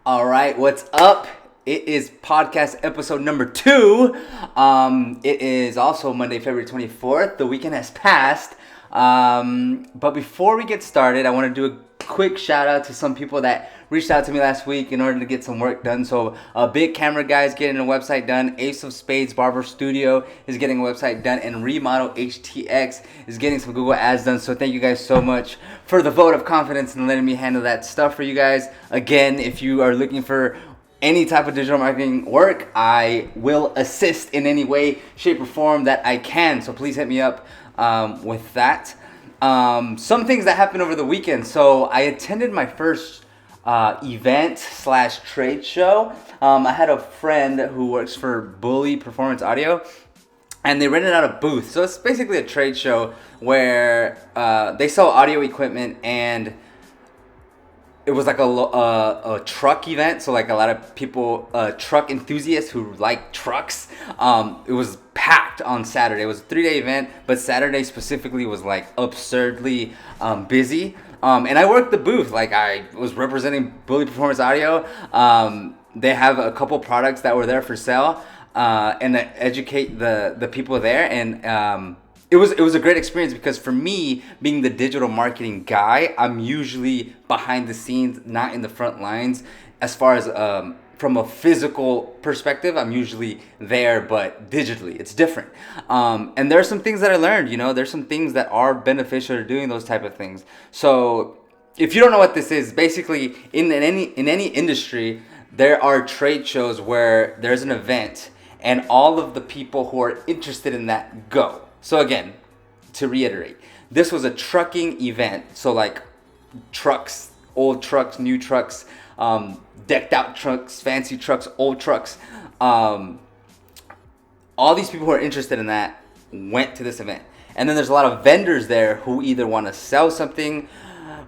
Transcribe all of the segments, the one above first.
All right, what's up? It is podcast episode number 2. It is also Monday, February 24th. The weekend has passed. But before we get started, I want to do a quick shout out to some people that reached out to me last week in order to get some work done. So Big Camera Guy is getting a website done. Ace of Spades Barber Studio is getting a website done. And Remodel HTX is getting some Google Ads done. So thank you guys so much for the vote of confidence and letting me handle that stuff for you guys. Again, if you are looking for any type of digital marketing work, I will assist in any way, shape, or form that I can. So please hit me up with that. Some things that happened over the weekend. So I attended my first event / trade show. I had a friend who works for Bully Performance Audio, and they rented out a booth. So it's basically a trade show where they sell audio equipment, and it was like a truck event. So like a lot of people, truck enthusiasts who like trucks. It was packed on Saturday. It was a 3-day event, but Saturday specifically was like absurdly busy. And I worked the booth. Like I was representing Bully Performance Audio. They have a couple products that were there for sale, and to educate the people there. And it was a great experience because for me, being the digital marketing guy, I'm usually behind the scenes, not in the front lines. As far as from a physical perspective, I'm usually there, but digitally, it's different. And there's some things that I learned. There's some things that are beneficial to doing those type of things. So if you don't know what this is, basically in any industry, there are trade shows where there's an event and all of the people who are interested in that go. So again, to reiterate, this was a trucking event. So like trucks, old trucks, new trucks, decked out trucks, fancy trucks, old trucks. All these people who are interested in that went to this event. And then there's a lot of vendors there who either want to sell something,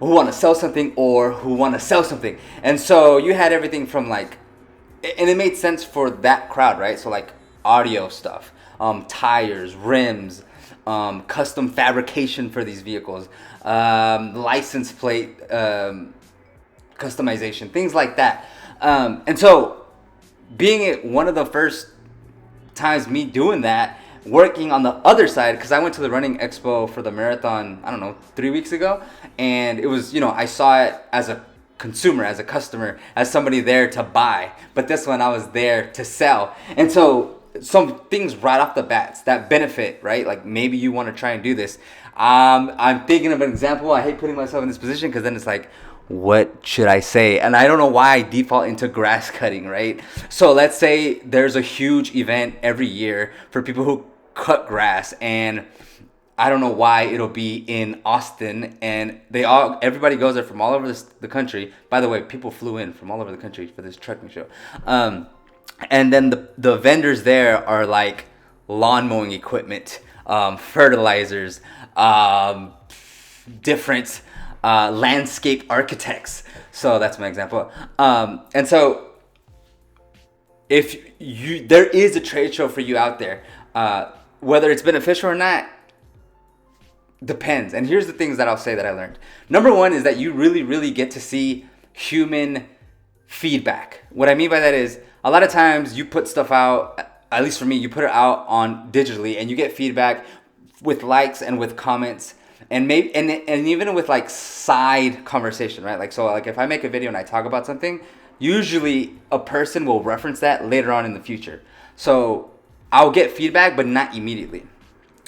or who want to sell something. And so you had everything from like, and it made sense for that crowd, right? So like audio stuff, tires, rims, custom fabrication for these vehicles, license plate customization, things like that. And so being it one of the first times me doing that, working on the other side, because I went to the running expo for the marathon, 3 weeks ago, and it was, I saw it as a consumer, as a customer, as somebody there to buy, but this one I was there to sell. And so some things right off the bats that benefit, right? Like maybe you want to try and do this. I'm thinking of an example. I hate putting myself in this position because then it's like, what should I say? And I don't know why I default into grass cutting, right? So let's say there's a huge event every year for people who cut grass, and I don't know why it'll be in Austin, and everybody goes there from all over the country. By the way, people flew in from all over the country for this trucking show. And then the vendors there are like lawn mowing equipment, fertilizers, different landscape architects. So that's my example. And so if there is a trade show for you out there, whether it's beneficial or not, depends. And here's the things that I'll say that I learned. Number one is that you really, really get to see human feedback. What I mean by that is, a lot of times you put stuff out, at least for me, you put it out on digitally and you get feedback with likes and with comments and maybe and even with like side conversation, right? Like, so like if I make a video and I talk about something, usually a person will reference that later on in the future. So I'll get feedback, but not immediately.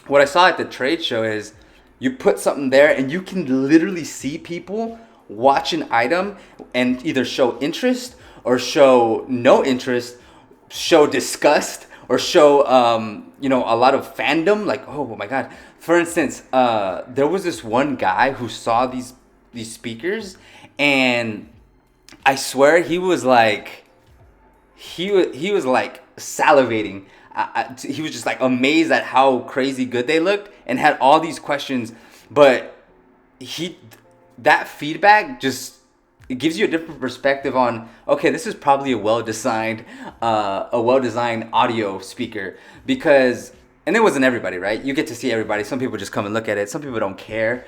What I saw at the trade show is you put something there and you can literally see people watch an item and either show interest or show no interest, show disgust, or show a lot of fandom. Like, oh my god. For instance, there was this one guy who saw these speakers, and I swear he was like salivating. He was just like amazed at how crazy good they looked and had all these questions. But that feedback just, it gives you a different perspective on, okay, this is probably a well-designed audio speaker, because, and it wasn't everybody, right? You get to see everybody. Some people just come and look at it. Some people don't care.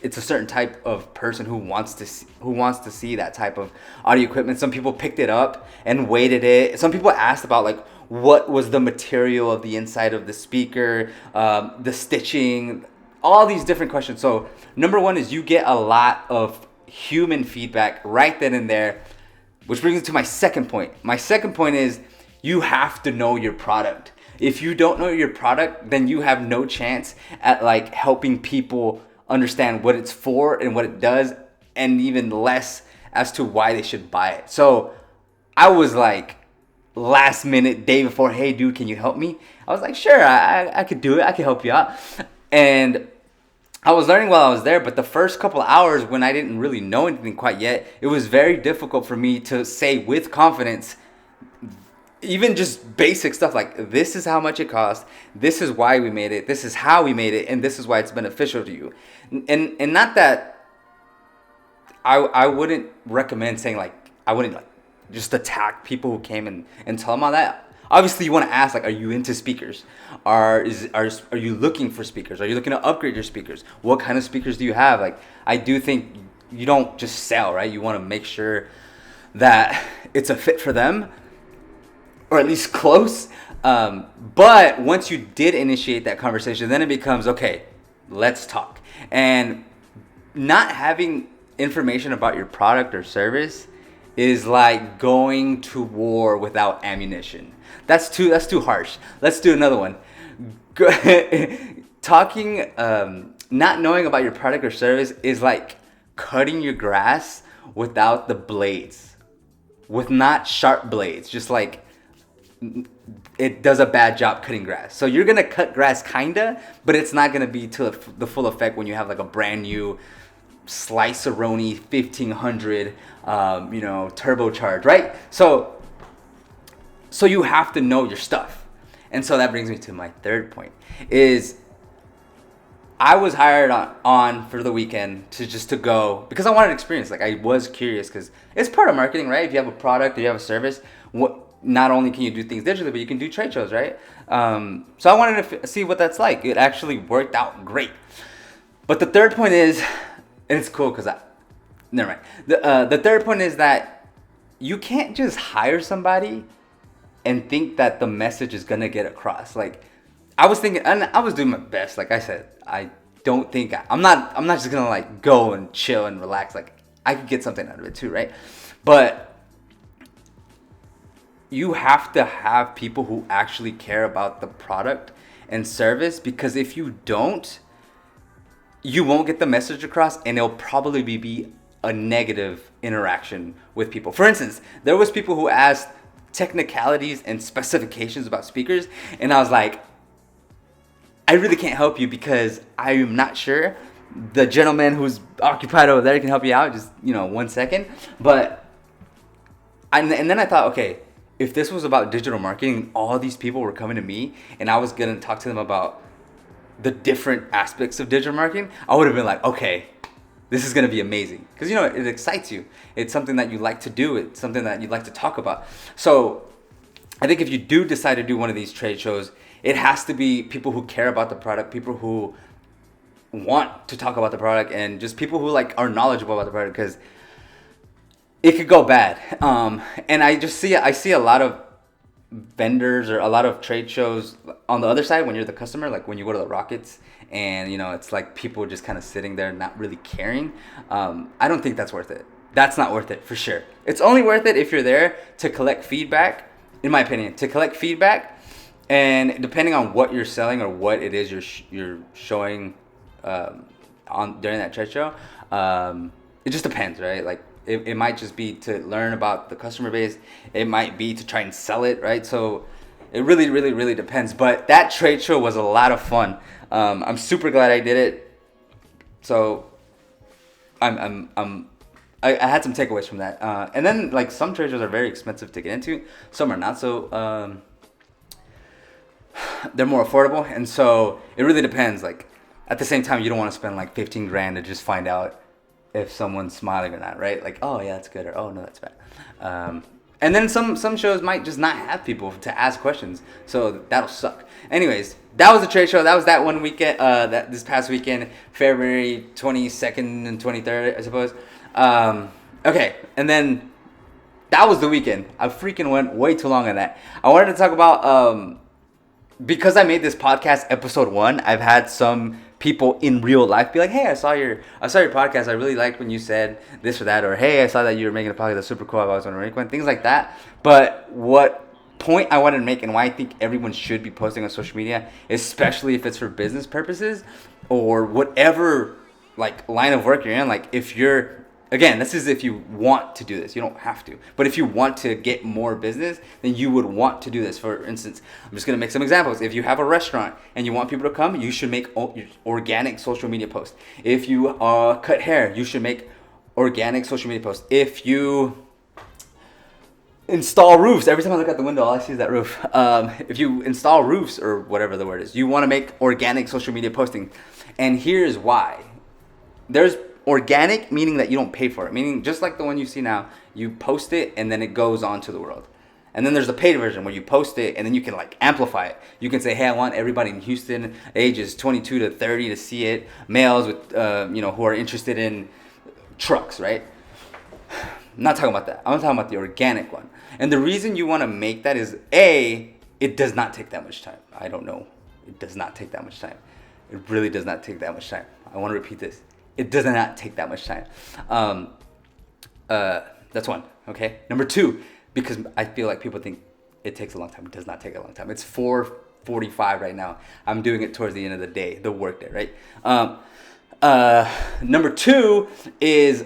it's a certain type of person who wants to see that type of audio equipment. Some people picked it up and weighted it. Some people asked about like what was the material of the inside of the speaker, the stitching, all these different questions. So number one is you get a lot of human feedback right then and there, which brings me to my second point. My second point is you have to know your product. If you don't know your product, then you have no chance at like helping people understand what it's for and what it does, and even less as to why they should buy it. So I was like last minute, day before, hey dude, can you help me? I was like, sure, I could do it. I could help you out. And I was learning while I was there, but the first couple hours when I didn't really know anything quite yet, it was very difficult for me to say with confidence, even just basic stuff like, this is how much it cost, this is why we made it, this is how we made it, and this is why it's beneficial to you. And not that I wouldn't recommend saying like, I wouldn't like just attack people who came and tell them all that. Obviously, you want to ask, like, are you into speakers? Are you looking for speakers? Are you looking to upgrade your speakers? What kind of speakers do you have? Like, I do think you don't just sell, right? You want to make sure that it's a fit for them, or at least close. But once you did initiate that conversation, then it becomes, okay, let's talk. And not having information about your product or service is like going to war without ammunition. That's too harsh. Let's do another one. Talking, not knowing about your product or service is like cutting your grass without the blades, with not sharp blades. Just like it does a bad job cutting grass. So you're gonna cut grass kinda, but it's not gonna be to the full effect when you have like a brand new Sliceroni 1500, turbocharged, right? So you have to know your stuff. And so that brings me to my third point is I was hired on for the weekend to go because I wanted experience. Like I was curious because it's part of marketing, right? If you have a product or you have a service, not only can you do things digitally, but you can do trade shows, right? So I wanted to see what that's like. It actually worked out great. But the third point is, and it's cool because never mind. The third point is that you can't just hire somebody and think that the message is gonna get across. Like I was thinking, and I was doing my best. Like I said, I don't think I'm not just gonna like go and chill and relax. Like I could get something out of it too, right? But you have to have people who actually care about the product and service, because if you don't, you won't get the message across, and it'll probably be a negative interaction with people. For instance, there was people who asked technicalities and specifications about speakers, and I was like, I really can't help you because I am not sure. The gentleman who's occupied over there can help you out, just 1 second. But and then I thought, okay, if this was about digital marketing, all these people were coming to me and I was gonna talk to them about the different aspects of digital marketing, I would have been like, okay, this is going to be amazing. Because, it excites you. It's something that you like to do. It's something that you like to talk about. So I think if you do decide to do one of these trade shows, it has to be people who care about the product, people who want to talk about the product, and just people who are knowledgeable about the product, because it could go bad. And I see a lot of vendors or a lot of trade shows on the other side when you're the customer, like when you go to the Rockets and it's like people just kind of sitting there not really caring. I don't think that's worth it. That's not worth it for sure. It's only worth it if you're there to collect feedback, in my opinion, and depending on what you're selling or what it is you're showing on during that trade show, it just depends, right? Like it might just be to learn about the customer base. It might be to try and sell it, right? So it really, really, really depends. But that trade show was a lot of fun. I'm super glad I did it. So I had some takeaways from that. And then some trade shows are very expensive to get into. Some are not so. They're more affordable, and so it really depends. Like at the same time, you don't want to spend like 15 grand to just find out if someone's smiling or not, right? Like, oh yeah, that's good, or oh no, that's bad. And then some shows might just not have people to ask questions, so that'll suck. Anyways, that was the trade show. That was that one weekend. That this past weekend, February 22nd and 23rd, I suppose. Okay, and then that was the weekend. I freaking went way too long on that. I wanted to talk about because I made this podcast episode 1. I've had some people in real life be like, "Hey, I saw your podcast. I really liked when you said this or that," or "Hey, I saw that you were making a podcast that's super cool. I always want to make one." Things like that. But what point I wanted to make and why I think everyone should be posting on social media, especially if it's for business purposes or whatever like line of work you're in. Like if you're, again, this is if you want to do this. You don't have to. But if you want to get more business, then you would want to do this. For instance, I'm just going to make some examples. If you have a restaurant and you want people to come, you should make organic social media posts. If you cut hair, you should make organic social media posts. If you install roofs, every time I look out the window, all I see is that roof. If you install roofs or whatever the word is, you want to make organic social media posting. And here's why. There's organic, meaning that you don't pay for it. Meaning just like the one you see now, you post it and then it goes on to the world. And then there's the paid version where you post it and then you can like amplify it. You can say, hey, I want everybody in Houston, ages 22 to 30 to see it. Males with, who are interested in trucks, right? I'm not talking about that. I'm talking about the organic one. And the reason you want to make that is, A, it does not take that much time. I don't know. It does not take that much time. It really does not take that much time. I want to repeat this. It does not take that much time. That's one, okay? Number 2, because I feel like people think it takes a long time. It does not take a long time. It's 4:45 right now. I'm doing it towards the end of the day, the work day, right? Number 2 is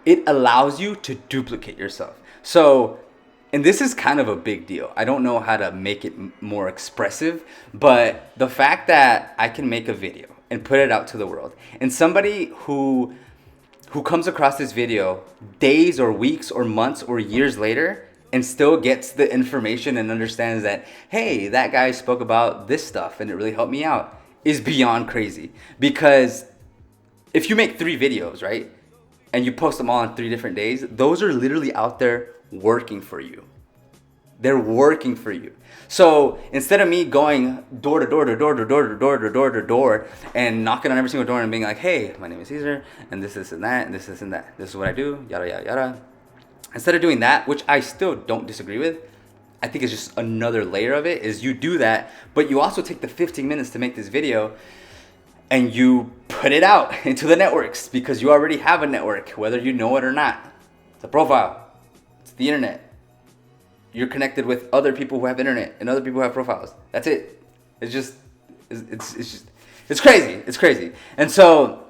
it allows you to duplicate yourself. So, and this is kind of a big deal. I don't know how to make it more expressive, but the fact that I can make a video and put it out to the world, and somebody who comes across this video days or weeks or months or years later and still gets the information and understands that, hey, that guy spoke about this stuff and it really helped me out, is beyond crazy. Because if you make 3 videos, right, and you post them all on 3 different days, those are literally out there working for you. They're working for you. So instead of me going door to door to door to door to door to door to door and knocking on every single door and being like, hey, my name is Cesar, and this and that, and this and that. This is what I do, yada, yada, yada. Instead of doing that, which I still don't disagree with, I think it's just another layer of it, is you do that, but you also take the 15 minutes to make this video and you put it out into the networks because you already have a network, whether you know it or not. It's a profile. It's the internet. You're connected with other people who have internet and other people who have profiles. That's it. It's crazy. It's crazy. And so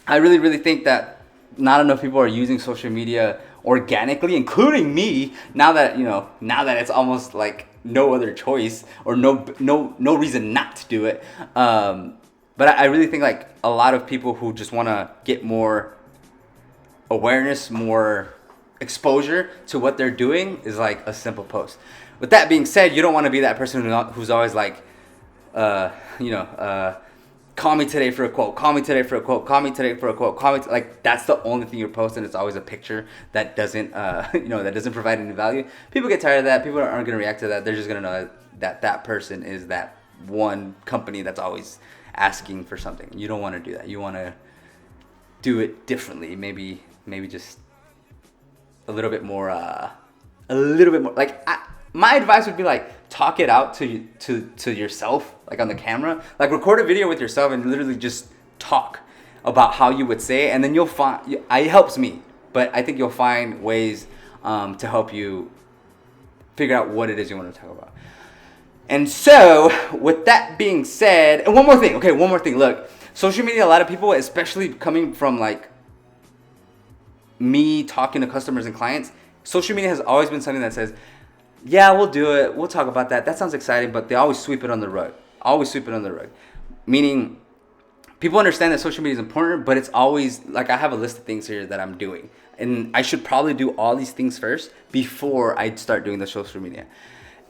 I really, really think that not enough people are using social media organically, including me, now that it's almost like no other choice or no reason not to do it. But I really think like a lot of people who just want to get more awareness, more exposure to what they're doing is like a simple post. With that being said, you don't want to be that person who's always like, call me today for a quote, call me today for a quote, call me today for a quote, like that's the only thing you're posting. It's always a picture that doesn't, that doesn't provide any value. People get tired of that. People aren't going to react to that. They're just going to know that person is that one company that's always asking for something. You don't want to do that. You want to do it differently. Maybe just a little bit more, like my advice would be like, talk it out to yourself, like on the camera, like record a video with yourself and literally just talk about how you would say it. And then you'll find, it helps me, but I think you'll find ways to help you figure out what it is you want to talk about. And so with that being said, and one more thing, look, social media, a lot of people, especially coming from like me talking to customers and clients, social media has always been something that says, yeah, we'll do it, we'll talk about that, that sounds exciting, but they always sweep it on the rug. Meaning people understand that social media is important, but it's always like, I have a list of things here that I'm doing, and I should probably do all these things first before I start doing the social media.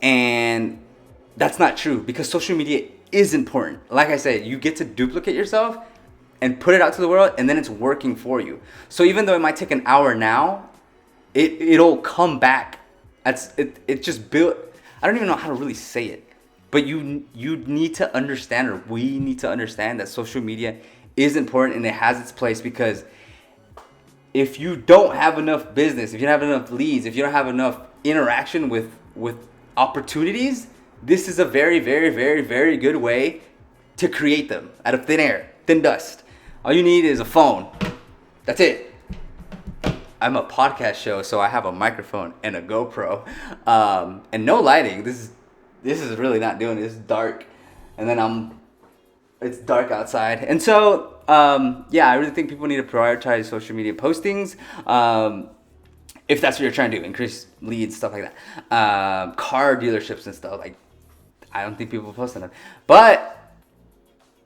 And that's not true, because social media is important. Like I said, you get to duplicate yourself and put it out to the world, and then it's working for you. So even though it might take an hour now, it'll come back It just built. I don't even know how to really say it, but you need to understand, or we need to understand, that social media is important and it has its place, because if you don't have enough business, if you don't have enough leads, if you don't have enough interaction with opportunities, this is a very, very, very, very good way to create them out of thin air, thin dust. All you need is a phone. That's it. I'm a podcast show, so I have a microphone and a GoPro, and no lighting. This is really not doing it. It's dark, and then it's dark outside, and so I really think people need to prioritize social media postings. If that's what you're trying to do, increase leads, stuff like that. Car dealerships and stuff, like, I don't think people post on them. But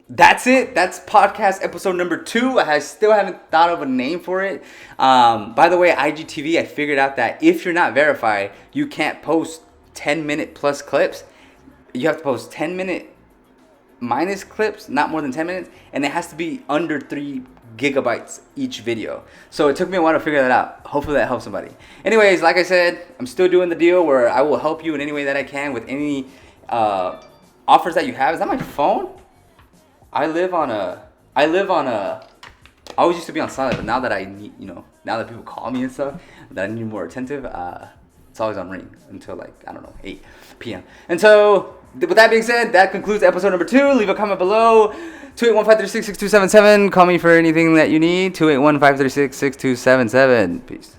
that's it. That's podcast episode number 2. I still haven't thought of a name for it. By the way, IGTV, I figured out that if you're not verified, you can't post 10-minute plus clips. You have to post 10-minute minus clips, not more than 10 minutes, and it has to be under 3 gigabytes each video. So it took me a while to figure that out. Hopefully that helps somebody. Anyways, like I said, I'm still doing the deal where I will help you in any way that I can with any offers that you have. Is that my phone? I always used to be on silent, but now that I need, now that people call me and stuff, that I need more attentive, it's always on ring until, like, I don't know, 8 p.m. And so, with that being said, that concludes episode number 2. Leave a comment below. 281-536-6277. Call me for anything that you need. 281-536-6277. Peace.